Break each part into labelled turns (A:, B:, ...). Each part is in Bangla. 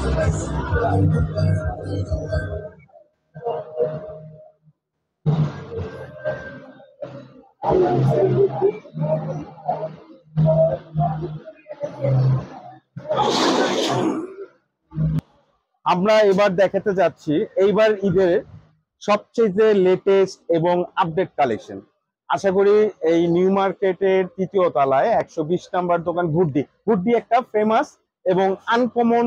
A: আমরা এবার দেখাতে যাচ্ছি এইবার ঈদের সবচেয়ে লেটেস্ট এবং আপডেট কালেকশন। আশা করি এই নিউ মার্কেটের তৃতীয় তলায় 120 নাম্বার দোকান গুড্ডি। গুড্ডি একটা ফেমাস এবং আনকমন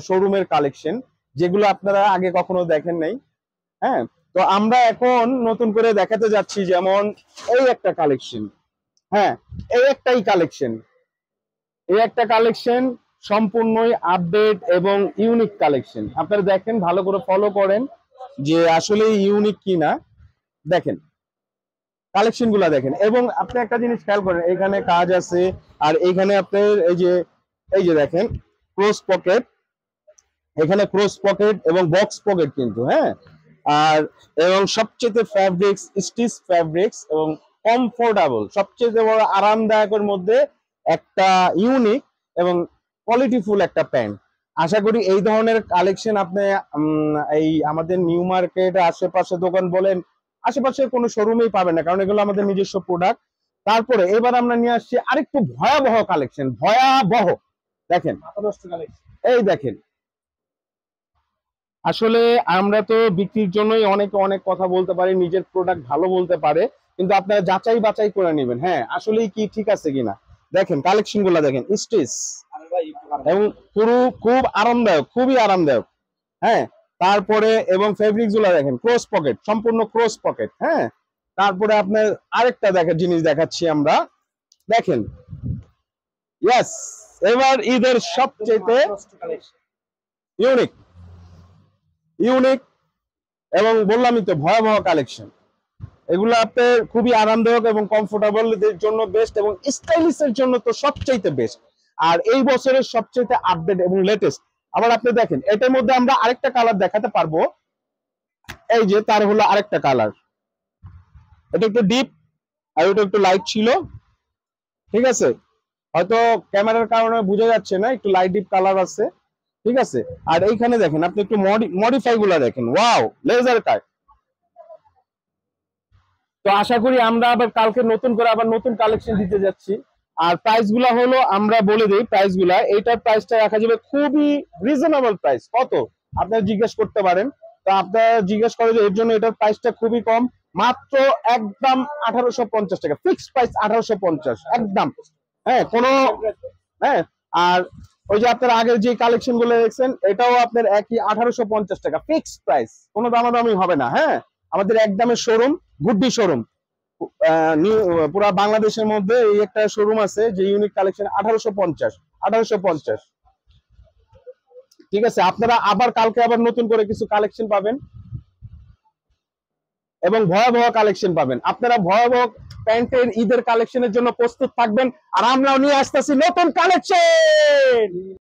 A: শোরুমের কালেকশন, যেগুলো আপনারা আগে কখনো দেখেন নাই। হ্যাঁ, তো আমরা এখন নতুন করে দেখাতে যাচ্ছি, যেমন এই একটা কালেকশন। হ্যাঁ, এই একটাই কালেকশন, এই একটা কালেকশন সম্পূর্ণই আপডেট এবং ইউনিক কালেকশন। আপনারা দেখেন, ভালো করে ফলো করেন যে আসলে ইউনিক কিনা। দেখেন কালেকশন গুলা দেখেন, এবং আপনি একটা জিনিস খেয়াল করেন, এখানে কাজ আছে, আর এখানে আপনার এই যে দেখেন ক্রস পকেট, এখানে ক্রস পকেট এবং বক্স পকেট কিন্তু। হ্যাঁ, আর এবং সবচেয়ে ফ্যাব্রিক্স স্টিচ ফ্যাব্রিক্স এবং কমফোর্টেবল, সবচেয়ে বড় আরামদায়কের মধ্যে একটা ইউনিক এবং কোয়ালিটিফুল একটা প্যান্ট। আশা করি এই ধরনের কালেকশন আপনি এই আমাদের নিউ মার্কেট আশেপাশে দোকান বলেন, আশেপাশে কোনো শোরুমেই পাবেন না, কারণ এগুলো আমাদের নিজস্ব প্রোডাক্ট। তারপরে এবার আমরা নিয়ে আসছি আরেকটু ভয়াবহ কালেকশন, ভয়াবহ। দেখেন এই দেখেন, আসলে আমরা তো বিক্রির জন্যই অনেকে অনেক কথা বলতে পারি, নিজের প্রোডাক্ট ভালো বলতে পারে, কিন্তু আপনারা যাচাই বাছাই করে নেবেন, হ্যাঁ আসলেই কি ঠিক আছে কিনা। দেখেন কালেকশন গুলা দেখেন, স্টিচ এবং পুরো খুব আরামদায়ক, খুবই আরামদায়ক। হ্যাঁ, তারপরে এবং ফেব্রিক্স গুলা দেখেন, ক্রস পকেট, সম্পূর্ণ ক্রস পকেট। হ্যাঁ, তারপরে আপনার আরেকটা জিনিস দেখাচ্ছি আমরা। দেখেন, ইয়েস, এবার ঈদের সবচেয়ে ইউনিক ইউনিক এবং বললামই তো ভয়াবহ কালেকশন। এগুলো আপনার খুবই আরামদায়ক এবং কমফোর্টেবল এর জন্য বেস্ট, এবং স্টাইলিশ এর জন্য তো সবচাইতে বেস্ট। আর এই বছরের সবচেয়ে আপডেট এবং লেটেস্ট। আবার আপনি দেখেন, এটার মধ্যে আমরা আরেকটা কালার দেখাতে পারবো। এই যে তার হলো আরেকটা কালার, এটা একটু ডিপ আর ওটা একটু লাইট ছিল, ঠিক আছে? হয়তো ক্যামেরার কারণে বোঝা যাচ্ছে না, একটু লাইট ডিপ কালার আছে, ঠিক আছে? আর এইখানে দেখেন আপনি একটু মডিফাই গুলা দেখেন, ওয়াও, লেজার কাট। তো আশা করি আমরা আবার কালকে নতুন করে আবার নতুন কালেকশন দিতে যাচ্ছি। আর প্রাইস গুলা হলো, আমরা বলে দিই প্রাইস গুলা, এইটার প্রাইসটা রাখা যাবে খুবই রিজনেবল প্রাইস। কত আপনারা জিজ্ঞেস করতে পারেন, তো আপনারা জিজ্ঞেস করেন যে এর জন্য এটার প্রাইসটা খুবই কম, মাত্র একদম 1850 টাকা, ফিক্সড প্রাইস 1850 একদম। হ্যাঁ, কোনো, হ্যাঁ, আর ওই যে আপনারা আগের যে কালেকশন গুলো দেখছেন, এটাও আপনার একই 1850 টাকা ফিক্সড প্রাইস, কোনো দামাদামি হবে না। হ্যাঁ, আমাদের একদমের শোরুম, গুড্ডি শোরুম, পুরা বাংলাদেশের মধ্যে এই একটা শোরুম আছে যে ইউনিক কালেকশন 1850। ঠিক আছে, আপনারা আবার কালকে আবার নতুন করে কিছু কালেকশন পাবেন এবং ভয়াবহ কালেকশন পাবেন। আপনারা ভয়াবহ প্যান্টের ঈদের কালেকশনের জন্য প্রস্তুত থাকবেন, আর আমরাও নিয়ে আসতেছি নতুন কালেকশন।